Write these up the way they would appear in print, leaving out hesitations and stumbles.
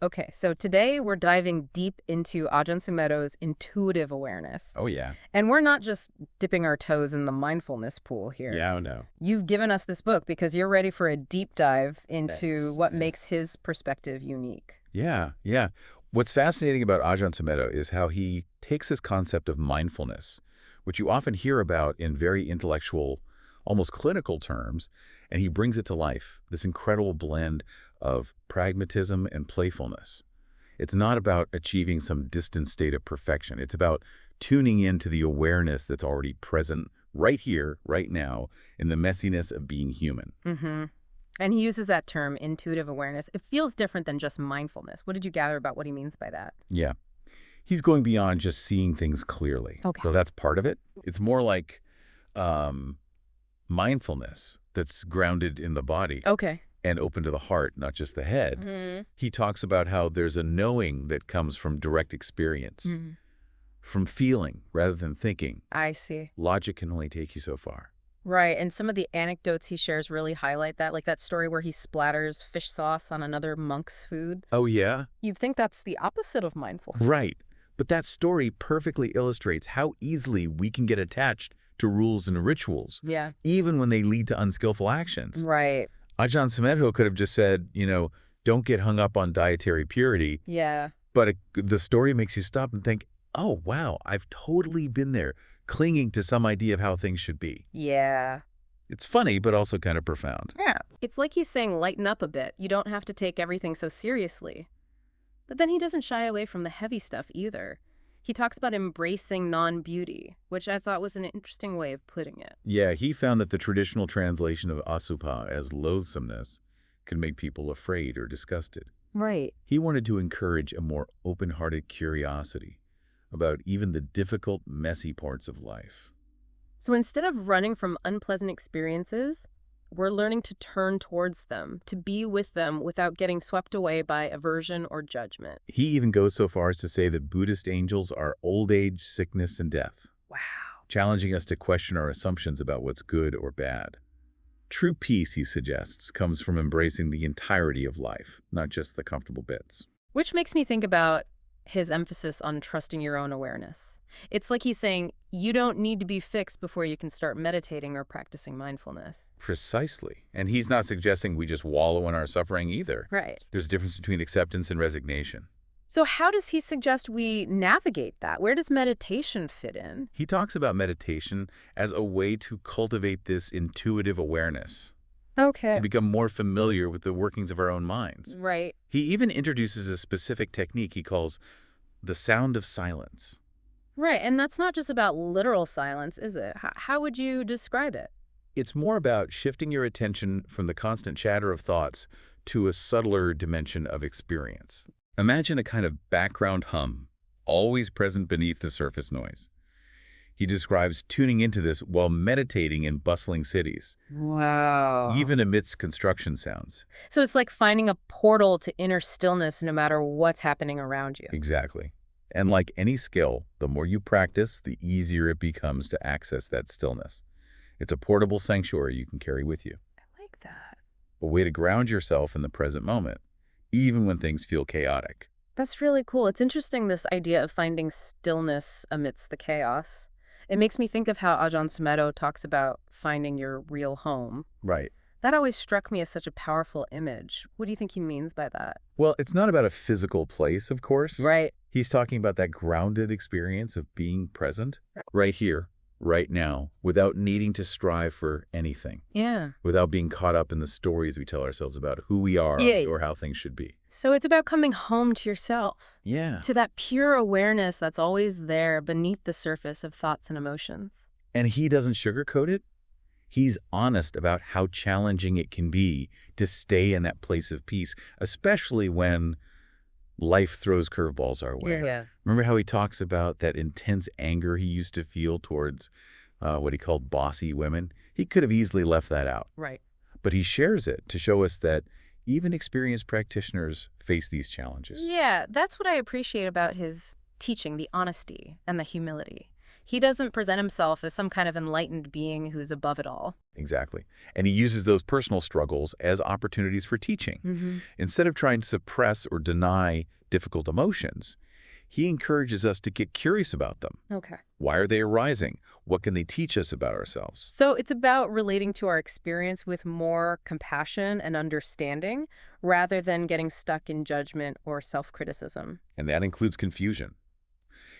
Okay, so today we're diving deep into Ajahn Sumedho's intuitive awareness. Oh, yeah. And we're not just dipping our toes in the mindfulness pool here. Yeah, oh, no. You've given us this book because you're ready for a deep dive into what Yeah. makes his perspective unique. Yeah, yeah. What's fascinating about Ajahn Sumedho is how he takes this concept of mindfulness, which you often hear about in very intellectual, almost clinical terms, and he brings it to life, this incredible blend of pragmatism and playfulness. It's not about achieving some distant state of perfection. It's about tuning into the awareness that's already present right here, right now, in the messiness of being human. Mm-hmm. And he uses that term, intuitive awareness. It feels different than just mindfulness. What did you gather about what he means by that? Yeah. He's going beyond just seeing things clearly. Okay. So that's part of it. It's more like mindfulness that's grounded in the body Okay. and open to the heart, not just the head. Mm-hmm. He talks about how there's a knowing that comes from direct experience, from feeling rather than thinking. I see. Logic can only take you so far. Right, and some of the anecdotes he shares really highlight that, like that story where he splatters fish sauce on another monk's food. Oh, yeah? You'd think that's the opposite of mindfulness. Right. But that story perfectly illustrates how easily we can get attached to rules and rituals, Yeah. even when they lead to unskillful actions. Right. Ajahn Sumedho could have just said, don't get hung up on dietary purity. Yeah. But the story makes you stop and think, oh, wow, I've totally been there, clinging to some idea of how things should be. Yeah. It's funny, but also kind of profound. Yeah. It's like he's saying lighten up a bit. You don't have to take everything so seriously. But then he doesn't shy away from the heavy stuff either. He talks about embracing non-beauty, which I thought was an interesting way of putting it. Yeah, he found that the traditional translation of asubha as loathsomeness could make people afraid or disgusted. Right. He wanted to encourage a more open-hearted curiosity about even the difficult, messy parts of life. So instead of running from unpleasant experiences, we're learning to turn towards them, to be with them without getting swept away by aversion or judgment. He even goes so far as to say that Buddhist angels are old age, sickness, and death, Wow. challenging us to question our assumptions about what's good or bad. True peace, he suggests, comes from embracing the entirety of life, not just the comfortable bits. Which makes me think about his emphasis on trusting your own awareness. It's like he's saying, you don't need to be fixed before you can start meditating or practicing mindfulness. Precisely. And he's not suggesting we just wallow in our suffering either. Right. There's a difference between acceptance and resignation. So how does he suggest we navigate that? Where does meditation fit in? He talks about meditation as a way to cultivate this intuitive awareness, Okay. to become more familiar with the workings of our own minds. Right. He even introduces a specific technique he calls the sound of silence. Right, and that's not just about literal silence, is it? How would you describe it? It's more about shifting your attention from the constant chatter of thoughts to a subtler dimension of experience. Imagine a kind of background hum, always present beneath the surface noise. He describes tuning into this while meditating in bustling cities, Wow. even amidst construction sounds. So it's like finding a portal to inner stillness no matter what's happening around you. Exactly. And like any skill, the more you practice, the easier it becomes to access that stillness. It's a portable sanctuary you can carry with you. I like that. A way to ground yourself in the present moment, even when things feel chaotic. That's really cool. It's interesting, this idea of finding stillness amidst the chaos. It makes me think of how Ajahn Sumedho talks about finding your real home. Right. That always struck me as such a powerful image. What do you think he means by that? Well, it's not about a physical place, of course. Right. He's talking about that grounded experience of being present right here, right now, without needing to strive for anything, Yeah. without being caught up in the stories we tell ourselves about who we are or how things should be. So it's about coming home to yourself. Yeah. To that pure awareness that's always there beneath the surface of thoughts and emotions. And he doesn't sugarcoat it. He's honest about how challenging it can be to stay in that place of peace, especially when life throws curveballs our way. Yeah. Remember how he talks about that intense anger he used to feel towards what he called bossy women? He could have easily left that out. Right. But he shares it to show us that even experienced practitioners face these challenges. Yeah, that's what I appreciate about his teaching, the honesty and the humility. He doesn't present himself as some kind of enlightened being who's above it all. Exactly. And he uses those personal struggles as opportunities for teaching. Instead of trying to suppress or deny difficult emotions, he encourages us to get curious about them. Okay. Why are they arising? What can they teach us about ourselves? So it's about relating to our experience with more compassion and understanding rather than getting stuck in judgment or self-criticism. And that includes confusion.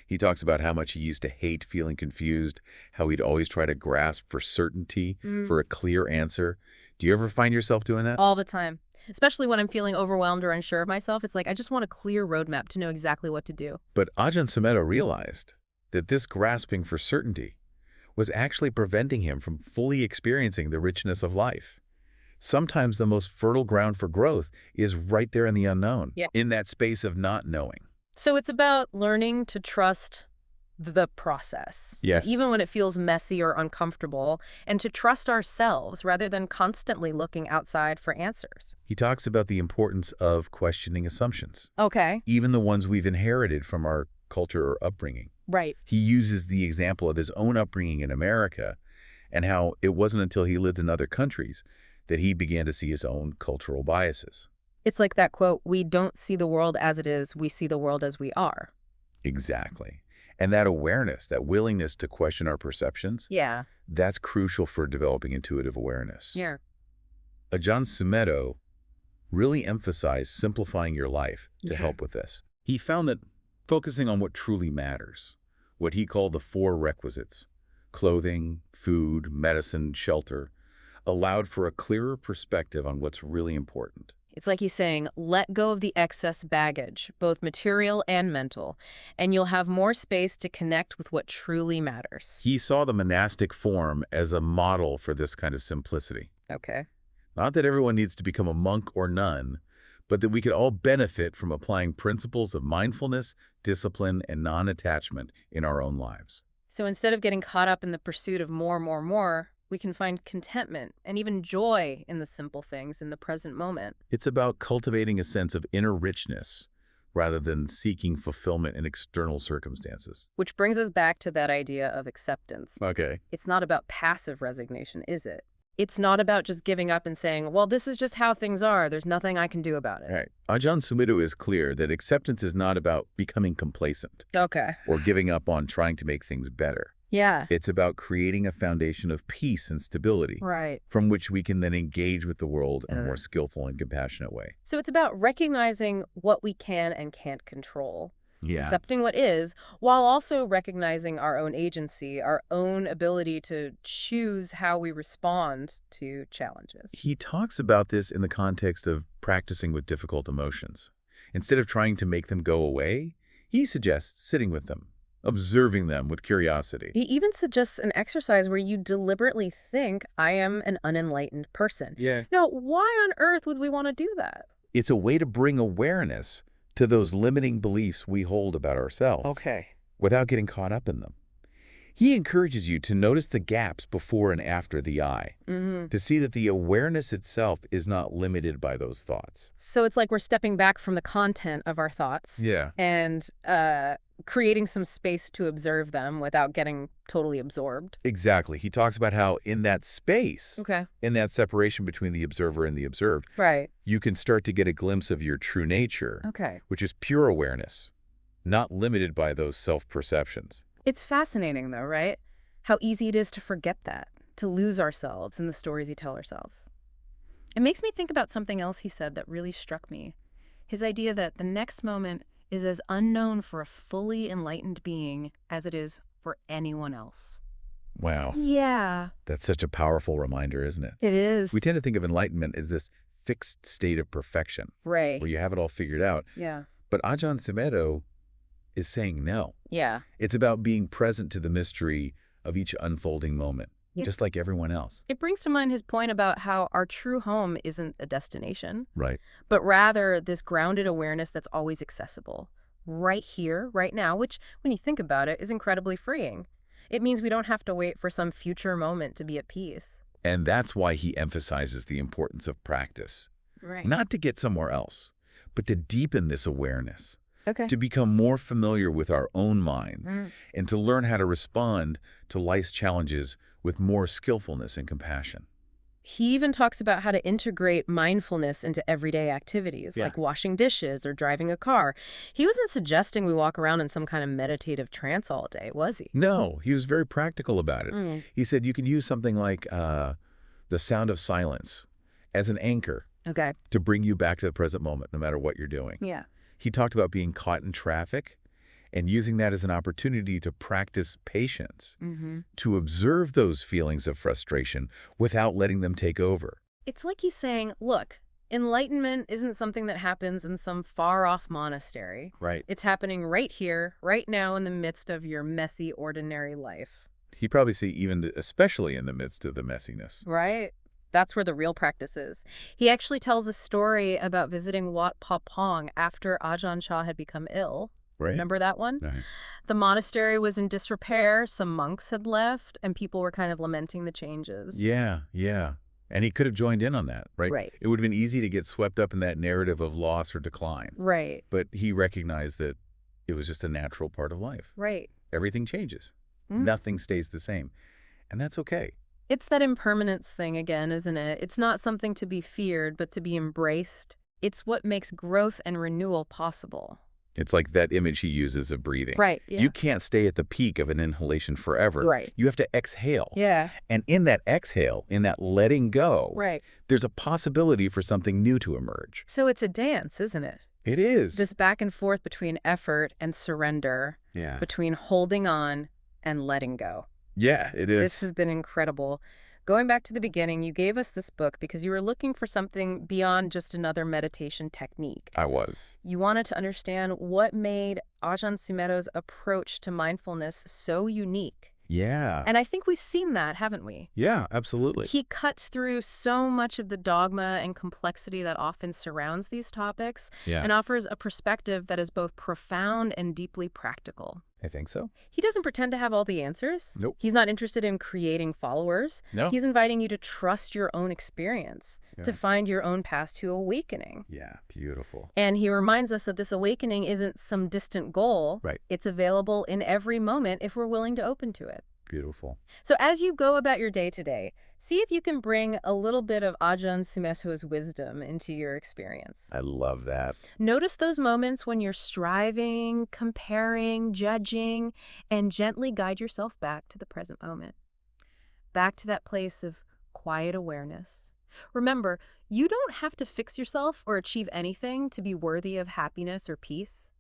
He talks about how much he used to hate feeling confused, how he'd always try to grasp for certainty, for a clear answer. Do you ever find yourself doing that? All the time. Especially when I'm feeling overwhelmed or unsure of myself. It's like I just want a clear roadmap to know exactly what to do. But Ajahn Sumedho realized that this grasping for certainty was actually preventing him from fully experiencing the richness of life. Sometimes the most fertile ground for growth is right there in the unknown, in that space of not knowing. So it's about learning to trust the process. Yes. Even when it feels messy or uncomfortable, and to trust ourselves rather than constantly looking outside for answers. He talks about the importance of questioning assumptions, Okay. even the ones we've inherited from our culture or upbringing. Right. He uses the example of his own upbringing in America and how it wasn't until he lived in other countries that he began to see his own cultural biases. It's like that quote, "We don't see the world as it is, we see the world as we are." Exactly. And that awareness, that willingness to question our perceptions, Yeah. that's crucial for developing intuitive awareness. Yeah. Ajahn Sumedho really emphasized simplifying your life to help with this. He found that focusing on what truly matters, what he called the four requisites, clothing, food, medicine, shelter, allowed for a clearer perspective on what's really important. It's like he's saying, let go of the excess baggage, both material and mental, and you'll have more space to connect with what truly matters. He saw the monastic form as a model for this kind of simplicity. Okay. Not that everyone needs to become a monk or nun, but that we could all benefit from applying principles of mindfulness, discipline, and non-attachment in our own lives. So instead of getting caught up in the pursuit of more, we can find contentment and even joy in the simple things in the present moment. It's about cultivating a sense of inner richness rather than seeking fulfillment in external circumstances. Which brings us back to that idea of acceptance. Okay. It's not about passive resignation, is it? It's not about just giving up and saying, well, this is just how things are. There's nothing I can do about it. Right. Ajahn Sumedho is clear that acceptance is not about becoming complacent Okay. or giving up on trying to make things better. Yeah. It's about creating a foundation of peace and stability Right. from which we can then engage with the world in a more skillful and compassionate way. So it's about recognizing what we can and can't control. Yeah. Accepting what is, while also recognizing our own agency, our own ability to choose how we respond to challenges. He talks about this in the context of practicing with difficult emotions. Instead of trying to make them go away, he suggests sitting with them, observing them with curiosity. He even suggests an exercise where you deliberately think, I am an unenlightened person. Yeah. Now, why on earth would we want to do that? It's a way to bring awareness to those limiting beliefs we hold about ourselves. Okay. Without getting caught up in them. He encourages you to notice the gaps before and after the I, to see that the awareness itself is not limited by those thoughts. So it's like we're stepping back from the content of our thoughts and creating some space to observe them without getting totally absorbed. Exactly. He talks about how in that space, Okay. in that separation between the observer and the observed, Right. you can start to get a glimpse of your true nature, Okay. which is pure awareness, not limited by those self-perceptions. It's fascinating, though, right? How easy it is to forget that, to lose ourselves in the stories we tell ourselves. It makes me think about something else he said that really struck me. His idea that the next moment is as unknown for a fully enlightened being as it is for anyone else. Wow. Yeah. That's such a powerful reminder, isn't it? It is. We tend to think of enlightenment as this fixed state of perfection, Right. where you have it all figured out. Yeah. But Ajahn Sumedho is saying no. Yeah. It's about being present to the mystery of each unfolding moment, just like everyone else. It brings to mind his point about how our true home isn't a destination, Right. but rather this grounded awareness that's always accessible, right here, right now, which, when you think about it, is incredibly freeing. It means we don't have to wait for some future moment to be at peace. And that's why he emphasizes the importance of practice. Right. Not to get somewhere else, but to deepen this awareness. Okay. to become more familiar with our own minds and to learn how to respond to life's challenges with more skillfulness and compassion. He even talks about how to integrate mindfulness into everyday activities, Yeah. like washing dishes or driving a car. He wasn't suggesting we walk around in some kind of meditative trance all day, was he? No, he was very practical about it. Mm. He said you could use something like the sound of silence as an anchor Okay. to bring you back to the present moment, no matter what you're doing. Yeah. He talked about being caught in traffic and using that as an opportunity to practice patience, to observe those feelings of frustration without letting them take over. It's like he's saying, look, enlightenment isn't something that happens in some far-off monastery. Right. It's happening right here, right now, in the midst of your messy, ordinary life. He'd probably say especially in the midst of the messiness. Right? That's where the real practice is. He actually tells a story about visiting Wat Pa Pong after Ajahn Chah had become ill. Right. Remember that one? Right. The monastery was in disrepair, some monks had left, and people were kind of lamenting the changes. Yeah, yeah. And he could have joined in on that, right? Right. It would have been easy to get swept up in that narrative of loss or decline. Right. But he recognized that it was just a natural part of life. Right. Everything changes. Nothing stays the same. And that's okay. It's that impermanence thing again, isn't it? It's not something to be feared, but to be embraced. It's what makes growth and renewal possible. It's like that image he uses of breathing. Right, yeah. You can't stay at the peak of an inhalation forever. Right. You have to exhale. Yeah. And in that exhale, in that letting go, Right. there's a possibility for something new to emerge. So it's a dance, isn't it? It is. This back and forth between effort and surrender, Yeah. between holding on and letting go. Yeah, it is. This has been incredible. Going back to the beginning, you gave us this book because you were looking for something beyond just another meditation technique. I was. You wanted to understand what made Ajahn Sumedho's approach to mindfulness so unique. Yeah. And I think we've seen that, haven't we? Yeah, absolutely. He cuts through so much of the dogma and complexity that often surrounds these topics and offers a perspective that is both profound and deeply practical. I think so. He doesn't pretend to have all the answers. Nope. He's not interested in creating followers. No. He's inviting you to trust your own experience, to find your own path to awakening. Yeah, beautiful. And he reminds us that this awakening isn't some distant goal. Right. It's available in every moment if we're willing to open to it. Beautiful. So as you go about your day today, see if you can bring a little bit of Ajahn Sumedho's wisdom into your experience. I love that. Notice those moments when you're striving, comparing, judging, and gently guide yourself back to the present moment. Back to that place of quiet awareness. Remember, you don't have to fix yourself or achieve anything to be worthy of happiness or peace.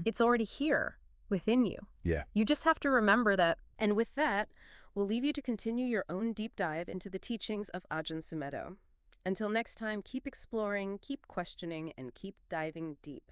It's already here, within you. Yeah. You just have to remember that. And with that, we'll leave you to continue your own deep dive into the teachings of Ajahn Sumedho. Until next time, keep exploring, keep questioning, and keep diving deep.